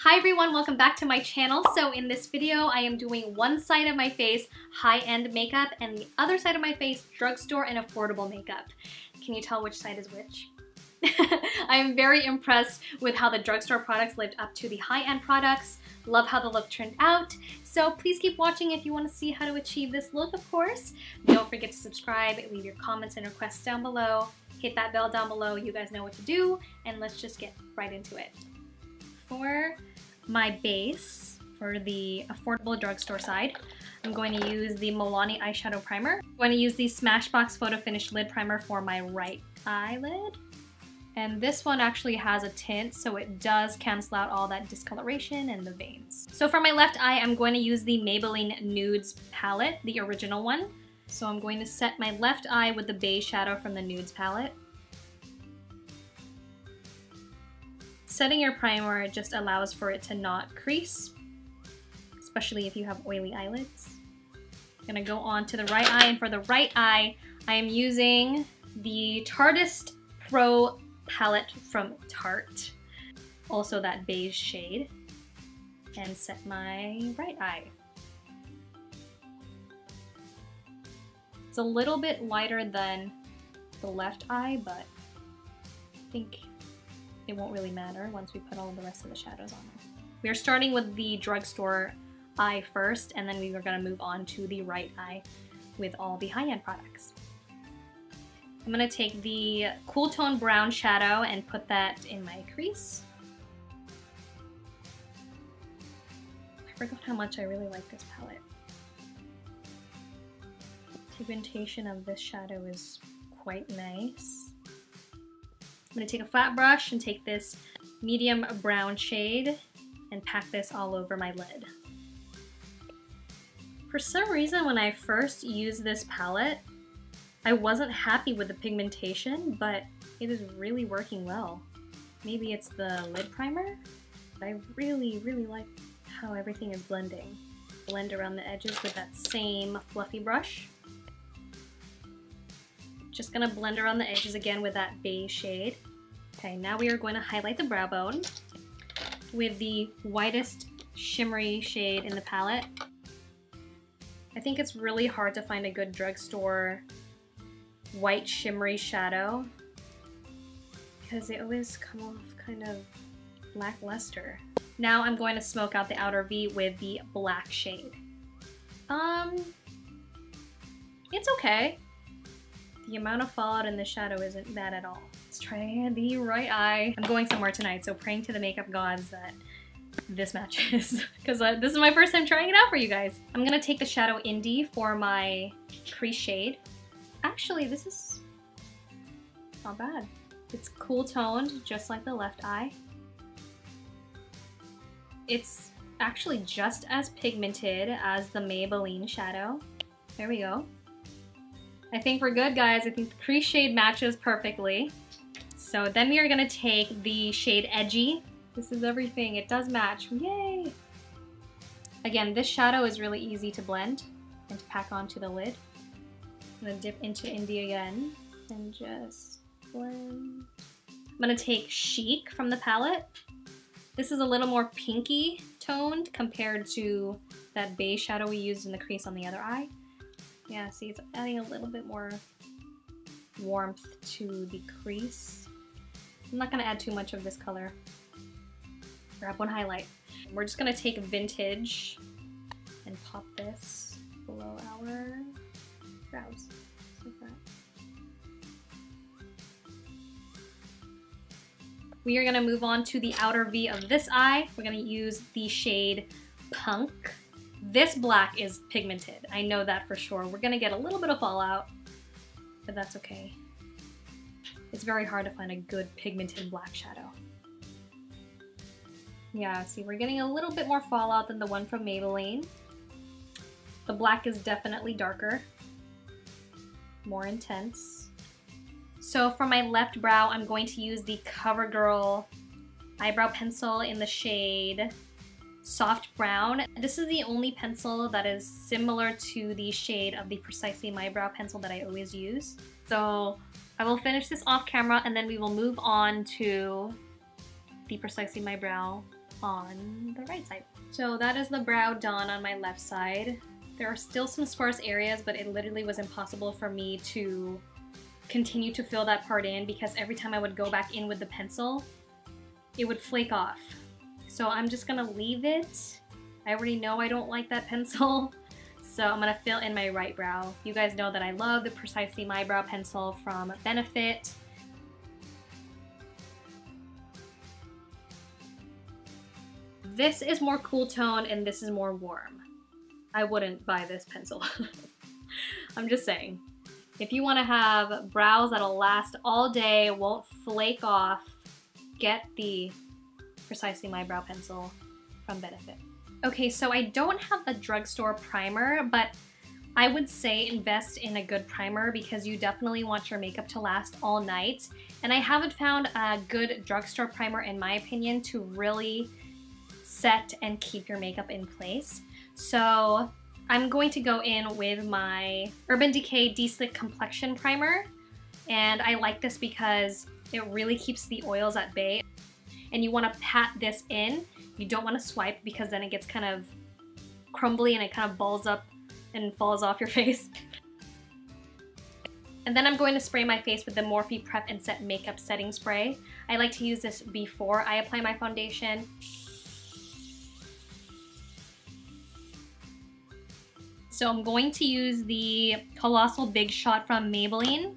Hi everyone, welcome back to my channel. So in this video, I am doing one side of my face high-end makeup and the other side of my face drugstore and affordable makeup. Can you tell which side is which? I am very impressed with how the drugstore products lived up to the high-end products. Love how the look turned out. So please keep watching if you want to see how to achieve this look, of course. Don't forget to subscribe, leave your comments and requests down below. Hit that bell down below, you guys know what to do, and let's just get right into it. For my base, for the affordable drugstore side, I'm going to use the Milani eyeshadow primer. I'm going to use the Smashbox Photo Finish Lid Primer for my right eyelid. And this one actually has a tint, so it does cancel out all that discoloration and the veins. So for my left eye, I'm going to use the Maybelline Nudes palette, the original one. So I'm going to set my left eye with the beige shadow from the Nudes palette. Setting your primer just allows for it to not crease, especially if you have oily eyelids. I'm gonna go on to the right eye, and for the right eye, I am using the Tartist Pro palette from Tarte, also that beige shade, and set my right eye. It's a little bit lighter than the left eye, but I think it won't really matter once we put all the rest of the shadows on there. We are starting with the drugstore eye first, and then we are going to move on to the right eye with all the high-end products. I'm going to take the Cool Tone Brown shadow and put that in my crease. I forgot how much I really like this palette. Pigmentation of this shadow is quite nice. I'm going to take a flat brush and take this medium brown shade and pack this all over my lid. For some reason, when I first used this palette, I wasn't happy with the pigmentation, but it is really working well. Maybe it's the lid primer, but I really like how everything is blending. Blend around the edges with that same fluffy brush. Just gonna blend around the edges again with that beige shade. Okay, now we are going to highlight the brow bone with the whitest shimmery shade in the palette. I think it's really hard to find a good drugstore white shimmery shadow because they always come off kind of lackluster. Now I'm going to smoke out the outer V with the black shade. It's okay. The amount of fallout in the shadow isn't bad at all. Let's try the right eye. I'm going somewhere tonight, so praying to the makeup gods that this matches, because this is my first time trying it out for you guys. I'm gonna take the Shadow Indie for my crease shade. Actually, this is not bad. It's cool toned, just like the left eye. It's actually just as pigmented as the Maybelline shadow. There we go. I think we're good, guys. I think the crease shade matches perfectly. So then we are gonna take the shade Edgy. This is everything, it does match, yay! Again, this shadow is really easy to blend and to pack onto the lid. I'm gonna dip into Indie again and just blend. I'm gonna take Chic from the palette. This is a little more pinky toned compared to that beige shadow we used in the crease on the other eye. Yeah, see, it's adding a little bit more warmth to the crease. I'm not gonna add too much of this color. Grab one highlight. We're just gonna take Vintage and pop this below our brows. Like that. We are gonna move on to the outer V of this eye. We're gonna use the shade Punk. This black is pigmented, I know that for sure. We're gonna get a little bit of fallout, but that's okay. It's very hard to find a good pigmented black shadow. Yeah, see, we're getting a little bit more fallout than the one from Maybelline. The black is definitely darker, more intense. So for my left brow, I'm going to use the CoverGirl eyebrow pencil in the shade Soft Brown. This is the only pencil that is similar to the shade of the Precisely My Brow pencil that I always use. So I will finish this off camera and then we will move on to the Precisely My Brow on the right side. So that is the brow done on my left side. There are still some sparse areas, but it literally was impossible for me to continue to fill that part in because every time I would go back in with the pencil, it would flake off. So I'm just gonna leave it. I already know I don't like that pencil, so I'm gonna fill in my right brow. You guys know that I love the Precisely My Brow pencil from Benefit. This is more cool tone and this is more warm. I wouldn't buy this pencil. I'm just saying. If you want to have brows that'll last all day, won't flake off, get the Precisely My Brow pencil from Benefit. Okay, so I don't have a drugstore primer, but I would say invest in a good primer because you definitely want your makeup to last all night. And I haven't found a good drugstore primer, in my opinion, to really set and keep your makeup in place. So I'm going to go in with my Urban Decay De-Slick Complexion Primer. And I like this because it really keeps the oils at bay. And you want to pat this in. You don't want to swipe because then it gets kind of crumbly and it kind of balls up and falls off your face. And then I'm going to spray my face with the Morphe Prep and Set Makeup Setting Spray. I like to use this before I apply my foundation. So I'm going to use the Colossal Big Shot from Maybelline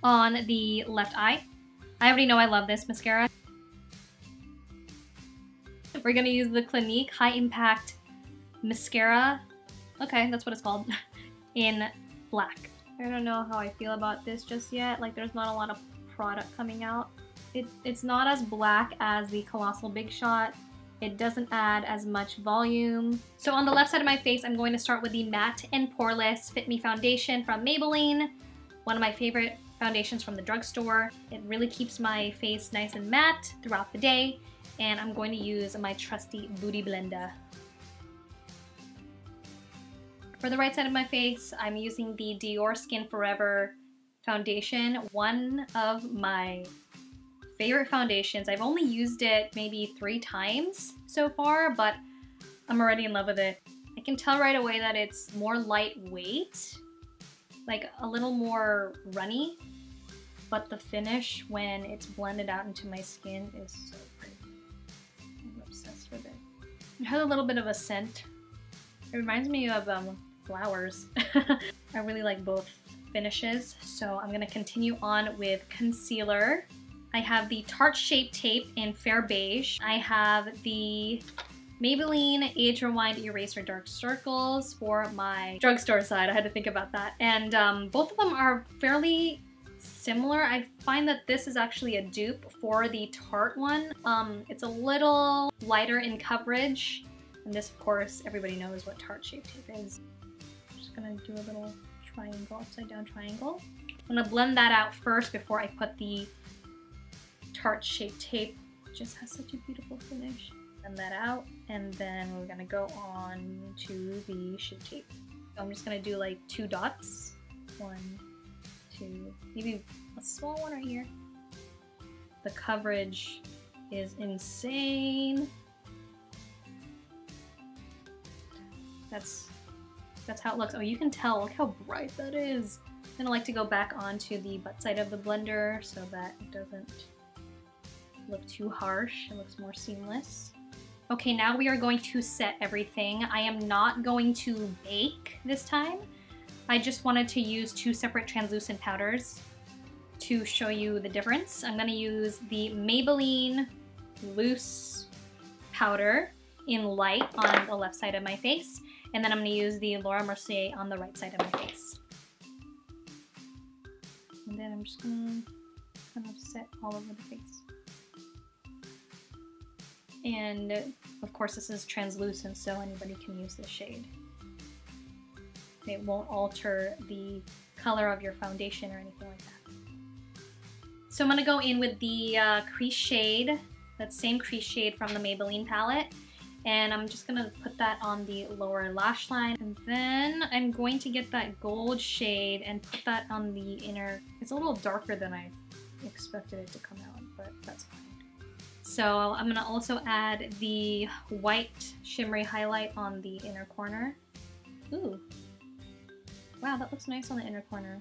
on the left eye. I already know I love this mascara. We're gonna use the Clinique High Impact Mascara. Okay, that's what it's called. In black. I don't know how I feel about this just yet. Like, there's not a lot of product coming out. It's not as black as the Colossal Big Shot. It doesn't add as much volume. So on the left side of my face, I'm going to start with the Matte and Poreless Fit Me Foundation from Maybelline. One of my favorite foundations from the drugstore. It really keeps my face nice and matte throughout the day. And I'm going to use my trusty Booty Blender. For the right side of my face, I'm using the Dior Skin Forever foundation. One of my favorite foundations. I've only used it maybe 3 times so far, but I'm already in love with it. I can tell right away that it's more lightweight, like a little more runny, but the finish when it's blended out into my skin is so pretty. I'm obsessed with it. It has a little bit of a scent. It reminds me of flowers. I really like both finishes, so I'm gonna continue on with concealer. I have the Tarte Shape Tape in Fair Beige. I have the Maybelline Age Rewind Eraser Dark Circles for my drugstore side. I had to think about that. And both of them are fairly similar. I find that this is actually a dupe for the Tarte one. It's a little lighter in coverage. And this, of course, everybody knows what Tarte Shape Tape is. I'm just gonna do a little triangle, upside down triangle. I'm gonna blend that out first before I put the Tarte Shape Tape. It just has such a beautiful finish. Blend that out, and then we're gonna go on to the Shape Tape. So I'm just gonna do like 2 dots. 1, 2, maybe a small one right here. The coverage is insane. That's how it looks. Oh, you can tell, look how bright that is. I'm gonna like to go back onto the butt side of the blender so that it doesn't look too harsh. It looks more seamless. Okay, now we are going to set everything. I am not going to bake this time. I just wanted to use 2 separate translucent powders to show you the difference. I'm gonna use the Maybelline Loose powder in light on the left side of my face, and then I'm gonna use the Laura Mercier on the right side of my face. And then I'm just gonna kind of set all over the face. And of course this is translucent, so anybody can use this shade. It won't alter the color of your foundation or anything like that. So I'm gonna go in with the crease shade, that same crease shade from the Maybelline palette, and I'm just gonna put that on the lower lash line. And then I'm going to get that gold shade and put that on the inner. It's a little darker than I expected it to come out, but that's fine. So I'm gonna also add the white shimmery highlight on the inner corner. Ooh, wow, that looks nice on the inner corner.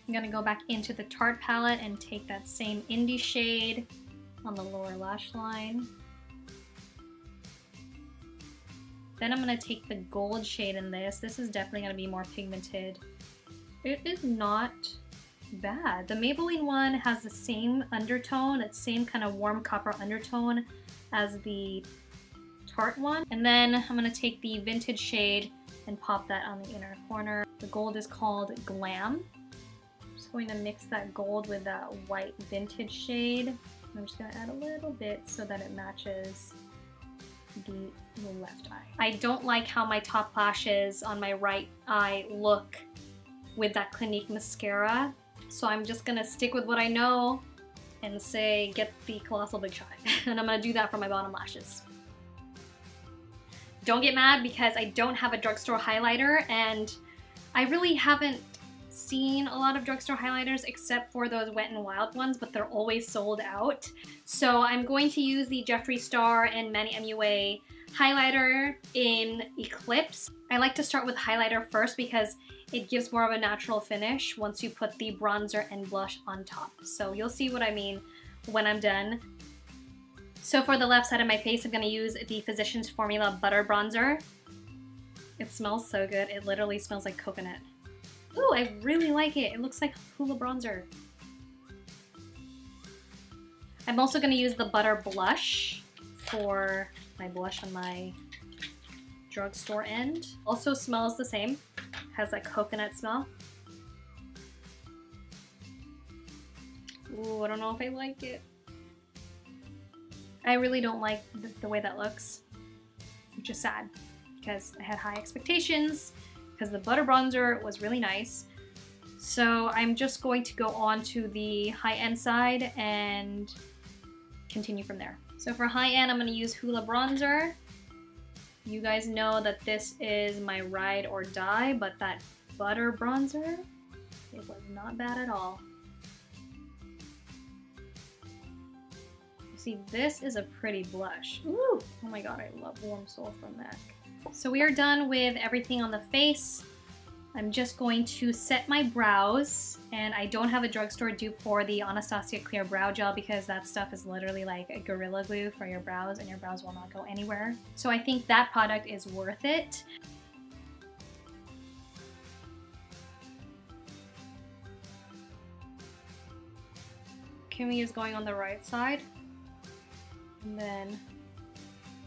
I'm gonna go back into the Tarte palette and take that same indie shade on the lower lash line. Then I'm gonna take the gold shade in this. This is definitely gonna be more pigmented. It is not bad. The Maybelline one has the same undertone, that same kind of warm copper undertone as the Tarte one. And then I'm gonna take the vintage shade and pop that on the inner corner. The gold is called Glam. I'm just going to mix that gold with that white vintage shade. I'm just gonna add a little bit so that it matches the left eye. I don't like how my top lashes on my right eye look with that Clinique mascara. So I'm just gonna stick with what I know and say get the Colossal Big Shot. And I'm gonna do that for my bottom lashes. Don't get mad because I don't have a drugstore highlighter, and I really haven't seen a lot of drugstore highlighters except for those Wet n Wild ones, but they're always sold out. So I'm going to use the Jeffree Star and Manny MUA highlighter in Eclipse. I like to start with highlighter first because it gives more of a natural finish once you put the bronzer and blush on top. So you'll see what I mean when I'm done. So for the left side of my face, I'm gonna use the Physicians Formula Butter Bronzer. It smells so good. It literally smells like coconut. Ooh, I really like it. It looks like Hoola bronzer. I'm also gonna use the Butter Blush for my blush on my drugstore end. Also smells the same. Has that coconut smell. Ooh, I don't know if I like it. I really don't like the way that looks, which is sad because I had high expectations because the butter bronzer was really nice. So I'm just going to go on to the high-end side and continue from there. So for high-end, I'm going to use Hoola bronzer. You guys know that this is my ride or die, but that butter bronzer, it was not bad at all. See, this is a pretty blush. Ooh, oh my god, I love Warm Soul from MAC. So we are done with everything on the face. I'm just going to set my brows, and I don't have a drugstore dupe for the Anastasia Clear Brow Gel because that stuff is literally like a Gorilla Glue for your brows and your brows will not go anywhere. So I think that product is worth it. Kimmy is going on the right side. And then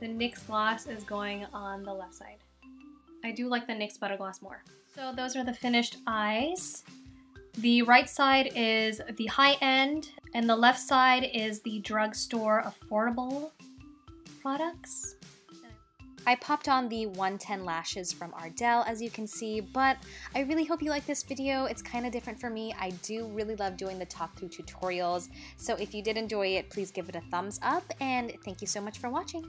the NYX gloss is going on the left side. I do like the NYX Butter Gloss more. So those are the finished eyes. The right side is the high end, and the left side is the drugstore affordable products. I popped on the 110 lashes from Ardell, as you can see, but I really hope you like this video. It's kind of different for me. I do really love doing the talk through tutorials, so if you did enjoy it, please give it a thumbs up, and thank you so much for watching.